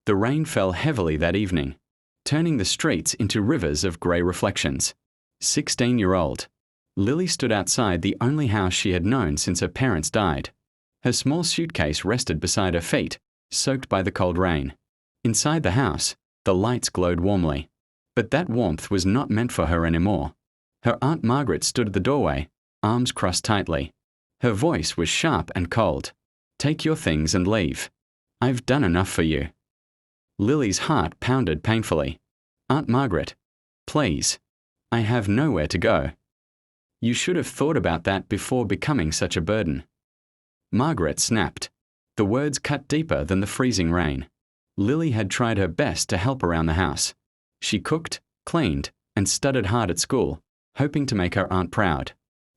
The rain fell heavily that evening, turning the streets into rivers of grey reflections. 16-year-old. Lily stood outside the only house she had known since her parents died. Her small suitcase rested beside her feet, soaked by the cold rain. Inside the house, the lights glowed warmly. But that warmth was not meant for her anymore. Her Aunt Margaret stood at the doorway, arms crossed tightly. Her voice was sharp and cold. "Take your things and leave. I've done enough for you." Lily's heart pounded painfully. "Aunt Margaret, please. I have nowhere to go." "You should have thought about that before becoming such a burden." Margaret snapped. The words cut deeper than the freezing rain. Lily had tried her best to help around the house. She cooked, cleaned, and studied hard at school, hoping to make her aunt proud.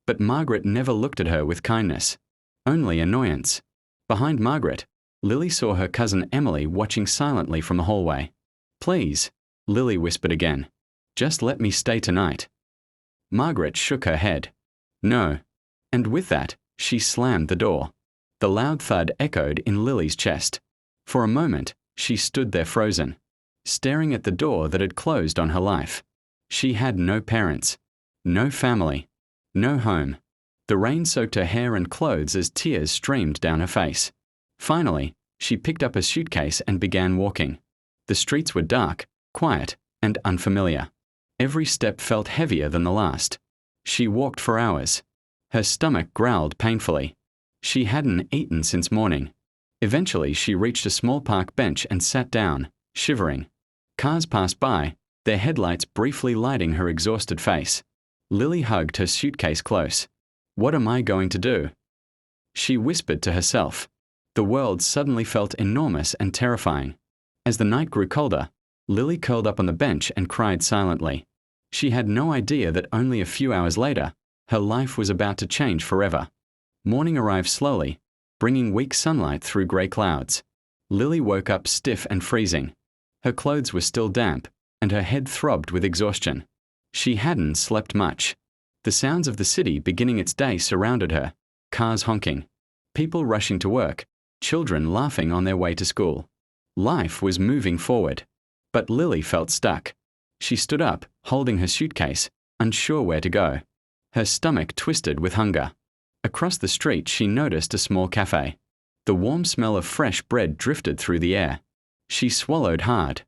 But Margaret never looked at her with kindness, only annoyance. Behind Margaret, Lily saw her cousin Emily watching silently from the hallway. "Please," Lily whispered again. "Just let me stay tonight." Margaret shook her head. "No." And with that, she slammed the door. The loud thud echoed in Lily's chest. For a moment, she stood there frozen, staring at the door that had closed on her life. She had no parents, no family, no home. The rain soaked her hair and clothes as tears streamed down her face. Finally, she picked up a suitcase and began walking. The streets were dark, quiet, and unfamiliar. Every step felt heavier than the last. She walked for hours. Her stomach growled painfully. She hadn't eaten since morning. Eventually, she reached a small park bench and sat down, shivering. Cars passed by, their headlights briefly lighting her exhausted face. Lily hugged her suitcase close. "What am I going to do?" She whispered to herself. The world suddenly felt enormous and terrifying. As the night grew colder, Lily curled up on the bench and cried silently. She had no idea that only a few hours later, her life was about to change forever. Morning arrived slowly, bringing weak sunlight through grey clouds. Lily woke up stiff and freezing. Her clothes were still damp, and her head throbbed with exhaustion. She hadn't slept much. The sounds of the city beginning its day surrounded her, cars honking, people rushing to work, children laughing on their way to school. Life was moving forward, but Lily felt stuck. She stood up, holding her suitcase, unsure where to go. Her stomach twisted with hunger. Across the street, she noticed a small cafe. The warm smell of fresh bread drifted through the air. She swallowed hard.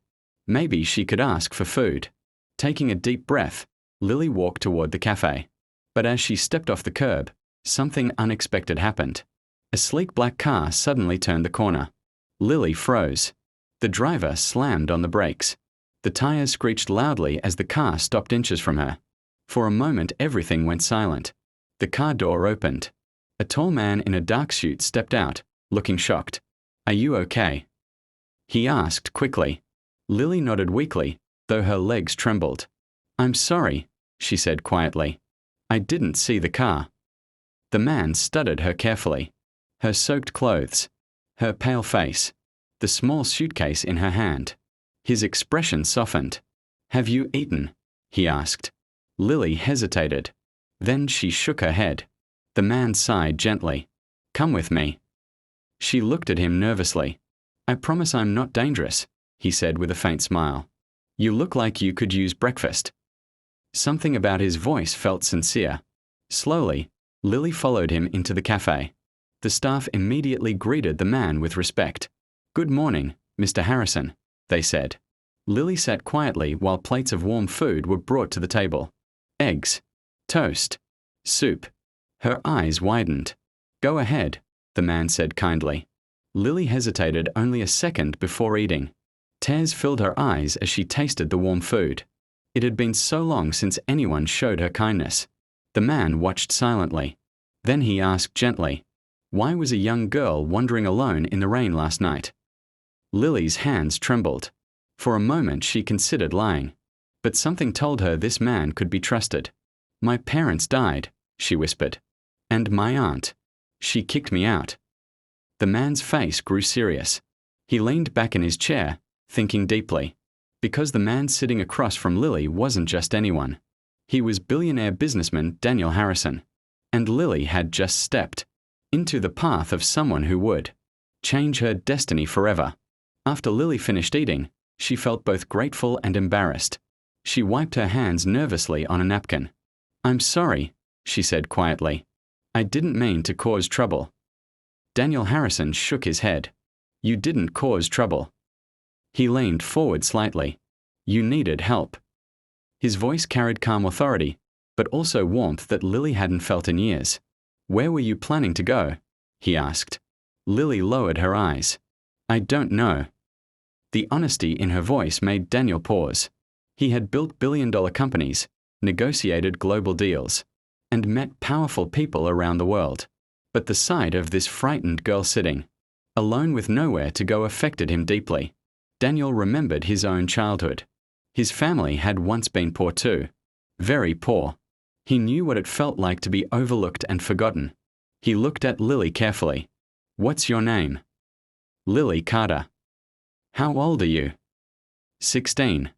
Maybe she could ask for food. Taking a deep breath, Lily walked toward the cafe. But as she stepped off the curb, something unexpected happened. A sleek black car suddenly turned the corner. Lily froze. The driver slammed on the brakes. The tires screeched loudly as the car stopped inches from her. For a moment, everything went silent. The car door opened. A tall man in a dark suit stepped out, looking shocked. "Are you okay?" he asked quickly. Lily nodded weakly, though her legs trembled. "I'm sorry," she said quietly. "I didn't see the car." The man studied her carefully. Her soaked clothes, her pale face, the small suitcase in her hand. His expression softened. "Have you eaten?" he asked. Lily hesitated. Then she shook her head. The man sighed gently. "Come with me." She looked at him nervously. "I promise I'm not dangerous," he said with a faint smile. "You look like you could use breakfast." Something about his voice felt sincere. Slowly, Lily followed him into the cafe. The staff immediately greeted the man with respect. "Good morning, Mr. Harrison," they said. Lily sat quietly while plates of warm food were brought to the table. Eggs, toast, soup. Her eyes widened. "Go ahead," the man said kindly. Lily hesitated only a second before eating. Tears filled her eyes as she tasted the warm food. It had been so long since anyone showed her kindness. The man watched silently. Then he asked gently, "Why was a young girl wandering alone in the rain last night?" Lily's hands trembled. For a moment she considered lying. But something told her this man could be trusted. "My parents died," she whispered. "And my aunt. She kicked me out." The man's face grew serious. He leaned back in his chair, thinking deeply. Because the man sitting across from Lily wasn't just anyone. He was billionaire businessman Daniel Harrison. And Lily had just stepped into the path of someone who would change her destiny forever. After Lily finished eating, she felt both grateful and embarrassed. She wiped her hands nervously on a napkin. "I'm sorry," she said quietly. "I didn't mean to cause trouble." Daniel Harrison shook his head. "You didn't cause trouble." He leaned forward slightly. "You needed help." His voice carried calm authority, but also warmth that Lily hadn't felt in years. "Where were you planning to go?" he asked. Lily lowered her eyes. "I don't know." The honesty in her voice made Daniel pause. He had built billion-dollar companies, negotiated global deals, and met powerful people around the world. But the sight of this frightened girl sitting, alone with nowhere to go, affected him deeply. Daniel remembered his own childhood. His family had once been poor too. Very poor. He knew what it felt like to be overlooked and forgotten. He looked at Lily carefully. "What's your name?" "Lily Carter." "How old are you?" 16.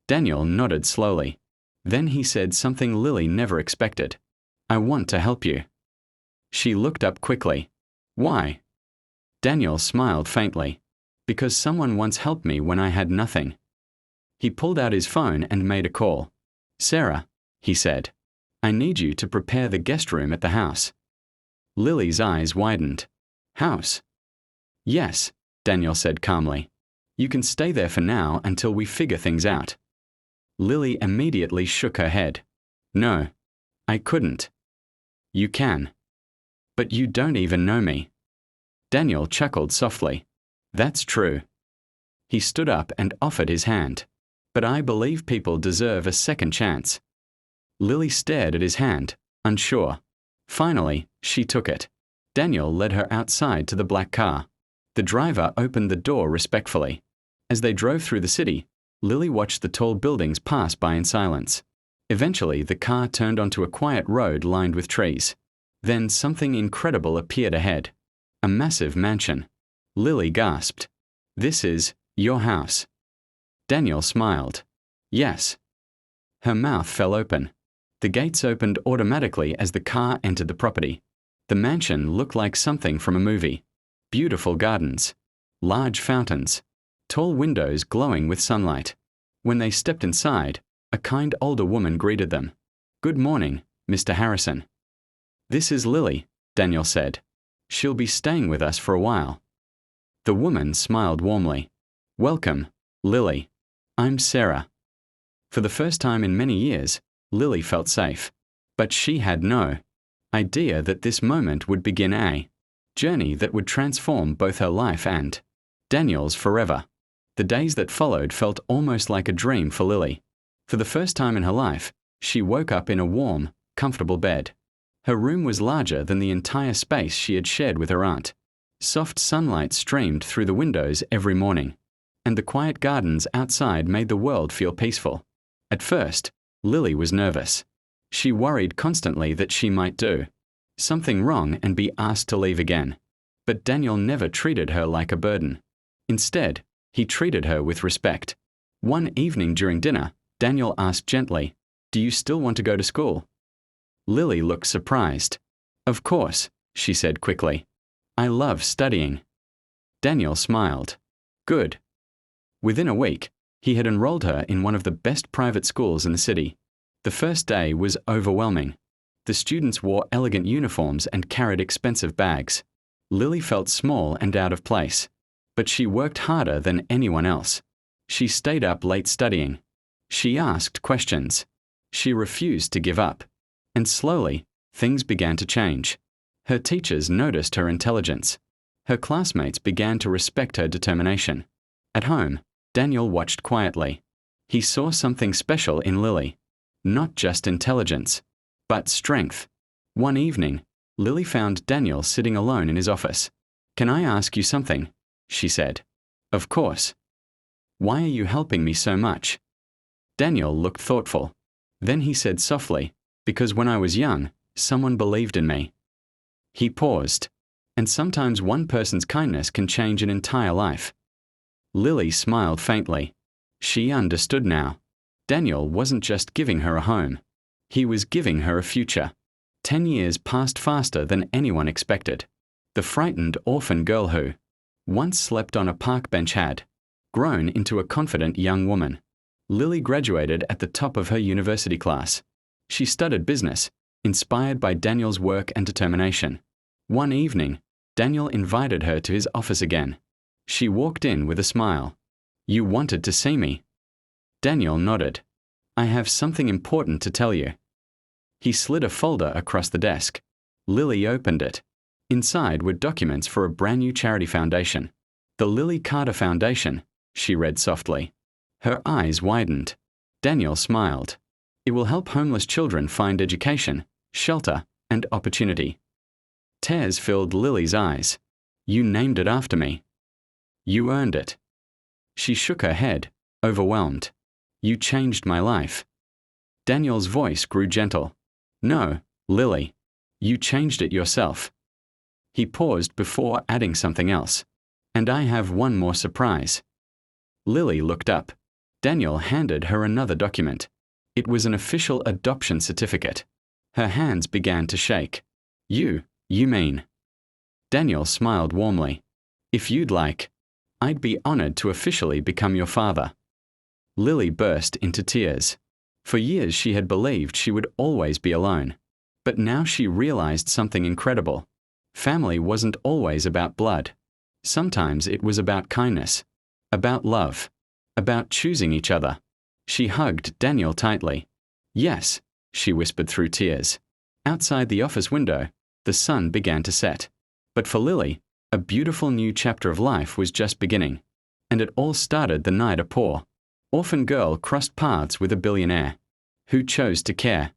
Daniel nodded slowly. Then he said something Lily never expected. "I want to help you." She looked up quickly. "Why?" Daniel smiled faintly. "Because someone once helped me when I had nothing." He pulled out his phone and made a call. "Sarah," he said, "I need you to prepare the guest room at the house." Lily's eyes widened. "House?" "Yes," Daniel said calmly. "You can stay there for now until we figure things out." Lily immediately shook her head. "No, I couldn't." "You can." "But you don't even know me." Daniel chuckled softly. "That's true." He stood up and offered his hand. "But I believe people deserve a second chance." Lily stared at his hand, unsure. Finally, she took it. Daniel led her outside to the black car. The driver opened the door respectfully. As they drove through the city, Lily watched the tall buildings pass by in silence. Eventually, the car turned onto a quiet road lined with trees. Then something incredible appeared ahead. A massive mansion. Lily gasped. "This is your house." Daniel smiled. "Yes." Her mouth fell open. The gates opened automatically as the car entered the property. The mansion looked like something from a movie. Beautiful gardens. Large fountains. Tall windows glowing with sunlight. When they stepped inside, a kind older woman greeted them. "Good morning, Mr. Harrison." "This is Lily," Daniel said. "She'll be staying with us for a while." The woman smiled warmly. "Welcome, Lily. I'm Sarah." For the first time in many years, Lily felt safe. But she had no idea that this moment would begin a journey that would transform both her life and Daniel's forever. The days that followed felt almost like a dream for Lily. For the first time in her life, she woke up in a warm, comfortable bed. Her room was larger than the entire space she had shared with her aunt. Soft sunlight streamed through the windows every morning, and the quiet gardens outside made the world feel peaceful. At first, Lily was nervous. She worried constantly that she might do something wrong and be asked to leave again. But Daniel never treated her like a burden. Instead, he treated her with respect. One evening during dinner, Daniel asked gently, "Do you still want to go to school?" Lily looked surprised. "Of course," she said quickly. "I love studying." Daniel smiled. "Good." Within a week, he had enrolled her in one of the best private schools in the city. The first day was overwhelming. The students wore elegant uniforms and carried expensive bags. Lily felt small and out of place. But she worked harder than anyone else. She stayed up late studying. She asked questions. She refused to give up. And slowly, things began to change. Her teachers noticed her intelligence. Her classmates began to respect her determination. At home, Daniel watched quietly. He saw something special in Lily. Not just intelligence, but strength. One evening, Lily found Daniel sitting alone in his office. "Can I ask you something?" she said. "Of course." "Why are you helping me so much?" Daniel looked thoughtful. Then he said softly, "Because when I was young, someone believed in me." He paused. And sometimes one person's kindness can change an entire life. Lily smiled faintly. She understood now. Daniel wasn't just giving her a home. He was giving her a future. 10 years passed faster than anyone expected. The frightened orphan girl who Once slept on a park bench had grown into a confident young woman. Lily graduated at the top of her university class. She studied business, inspired by Daniel's work and determination. One evening, Daniel invited her to his office again. She walked in with a smile. "You wanted to see me." Daniel nodded. "I have something important to tell you." He slid a folder across the desk. Lily opened it. Inside were documents for a brand new charity foundation. "The Lily Carter Foundation," she read softly. Her eyes widened. Daniel smiled. "It will help homeless children find education, shelter, and opportunity." Tears filled Lily's eyes. "You named it after me." "You earned it." She shook her head, overwhelmed. "You changed my life." Daniel's voice grew gentle. "No, Lily. You changed it yourself." He paused before adding something else. "And I have one more surprise." Lily looked up. Daniel handed her another document. It was an official adoption certificate. Her hands began to shake. You mean?" Daniel smiled warmly. "If you'd like, I'd be honored to officially become your father." Lily burst into tears. For years she had believed she would always be alone. But now she realized something incredible. Family wasn't always about blood. Sometimes it was about kindness, about love, about choosing each other. She hugged Daniel tightly. "Yes," she whispered through tears. Outside the office window, the sun began to set. But for Lily, a beautiful new chapter of life was just beginning. And it all started the night a poor orphan girl crossed paths with a billionaire who chose to care.